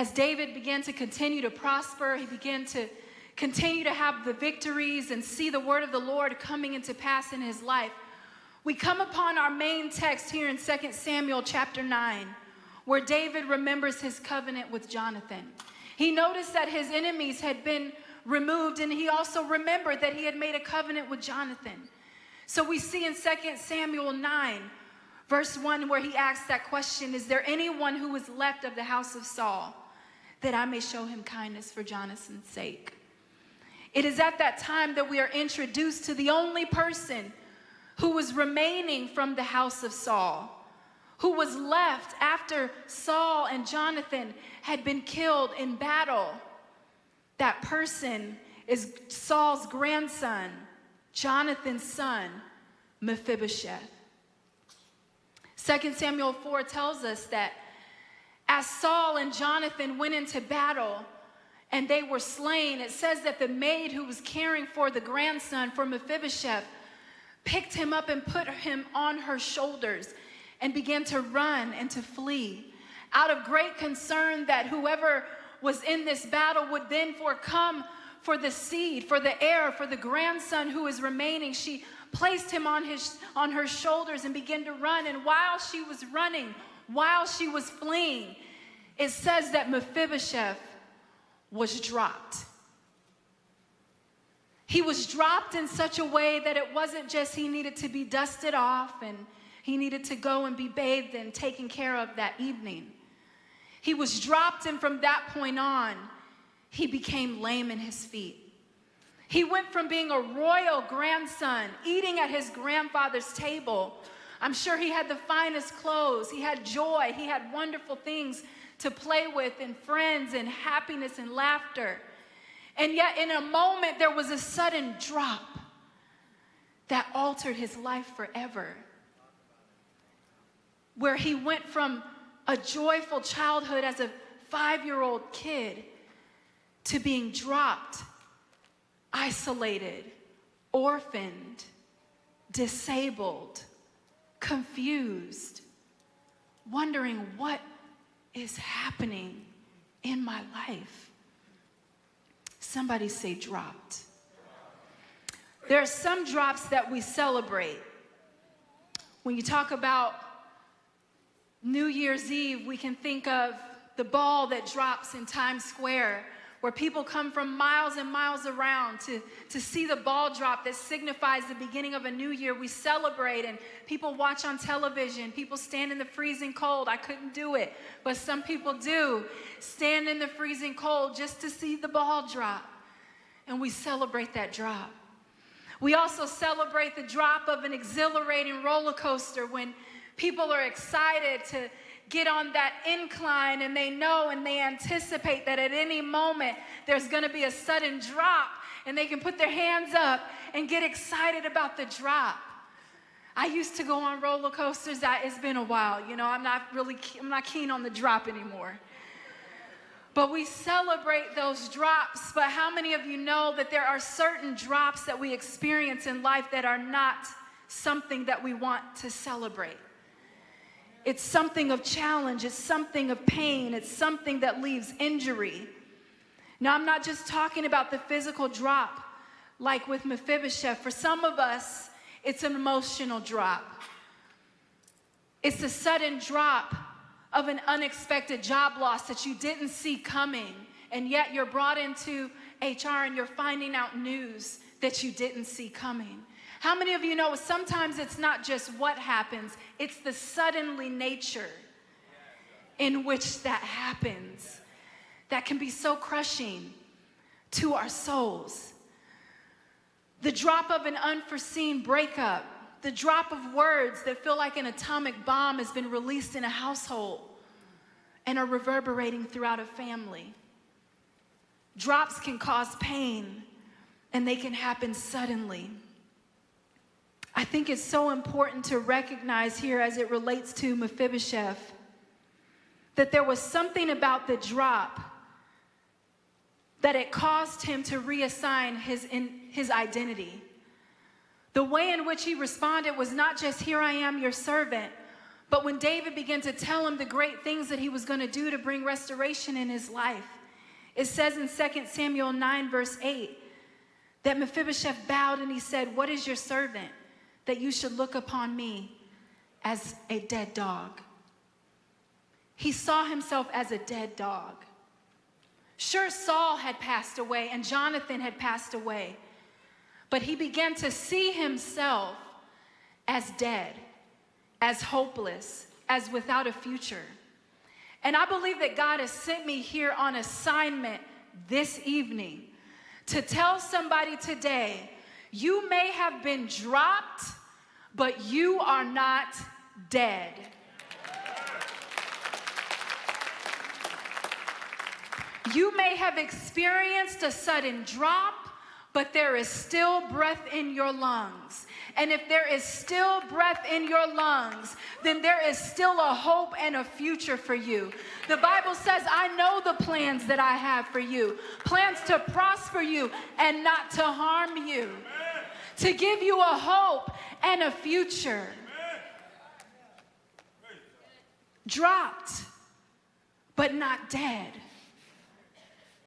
As David began to continue to prosper, he began to continue to have the victories and see the word of the Lord coming into pass in his life. We come upon our main text here in 2 Samuel chapter 9, where David remembers his covenant with Jonathan. He noticed that his enemies had been removed, and he also remembered that he had made a covenant with Jonathan. So we see in 2 Samuel 9, verse 1, where he asks that question, is there anyone who is left of the house of Saul, that I may show him kindness for Jonathan's sake? It is at that time that we are introduced to the only person who was remaining from the house of Saul, who was left after Saul and Jonathan had been killed in battle. That person is Saul's grandson, Jonathan's son, Mephibosheth. 2 Samuel 4 tells us that as Saul and Jonathan went into battle and they were slain, it says that the maid who was caring for the grandson, for Mephibosheth, picked him up and put him on her shoulders and began to run and to flee out of great concern that whoever was in this battle would then come for the seed, for the heir, for the grandson who is remaining. She placed him on her shoulders and began to run. And while she was running, while she was fleeing, it says that Mephibosheth was dropped. He was dropped in such a way that it wasn't just he needed to be dusted off and he needed to go and be bathed and taken care of that evening. He was dropped, and from that point on, he became lame in his feet. He went from being a royal grandson, eating at his grandfather's table. I'm sure he had the finest clothes. He had joy. He had wonderful things to play with and friends and happiness and laughter. And yet in a moment, there was a sudden drop that altered his life forever, where he went from a joyful childhood as a 5-year-old kid to being dropped, isolated, orphaned, disabled, confused, wondering what is happening in my life. Somebody say dropped. There are some drops that we celebrate. When you talk about New Year's Eve, we can think of the ball that drops in Times Square, where people come from miles and miles around to see the ball drop that signifies the beginning of a new year. We celebrate, and people watch on television. People stand in the freezing cold. I couldn't do it, but some people do stand in the freezing cold just to see the ball drop, and we celebrate that drop. We also celebrate the drop of an exhilarating roller coaster when people are excited to get on that incline, and they know and they anticipate that at any moment there's going to be a sudden drop, and they can put their hands up and get excited about the drop. I used to go on roller coasters. It's been a while. I'm not keen on the drop anymore. But we celebrate those drops. But how many of you know that there are certain drops that we experience in life that are not something that we want to celebrate? It's something of challenge. It's something of pain. It's something that leaves injury. Now, I'm not just talking about the physical drop like with Mephibosheth. For some of us, it's an emotional drop. It's a sudden drop of an unexpected job loss that you didn't see coming, and yet you're brought into HR and you're finding out news that you didn't see coming. How many of you know sometimes it's not just what happens, it's the suddenly nature in which that happens that can be so crushing to our souls. The drop of an unforeseen breakup, the drop of words that feel like an atomic bomb has been released in a household and are reverberating throughout a family. Drops can cause pain, and they can happen suddenly. I think it's so important to recognize here, as it relates to Mephibosheth, that there was something about the drop that it caused him to reassign his identity. The way in which he responded was not just, "Here I am, your servant," But when David began to tell him the great things that he was going to do to bring restoration in his life, it says in 2 Samuel 9, verse 8, that Mephibosheth bowed and he said, "What is your servant that you should look upon me as a dead dog?" He saw himself as a dead dog. Sure, Saul had passed away and Jonathan had passed away, but he began to see himself as dead, as hopeless, as without a future. And I believe that God has sent me here on assignment this evening to tell somebody today, you may have been dropped, but you are not dead. You may have experienced a sudden drop, but there is still breath in your lungs. And if there is still breath in your lungs, then there is still a hope and a future for you. The Bible says, I know the plans that I have for you. Plans to prosper you and not to harm you. Amen. To give you a hope and a future. Amen. Dropped, but not dead.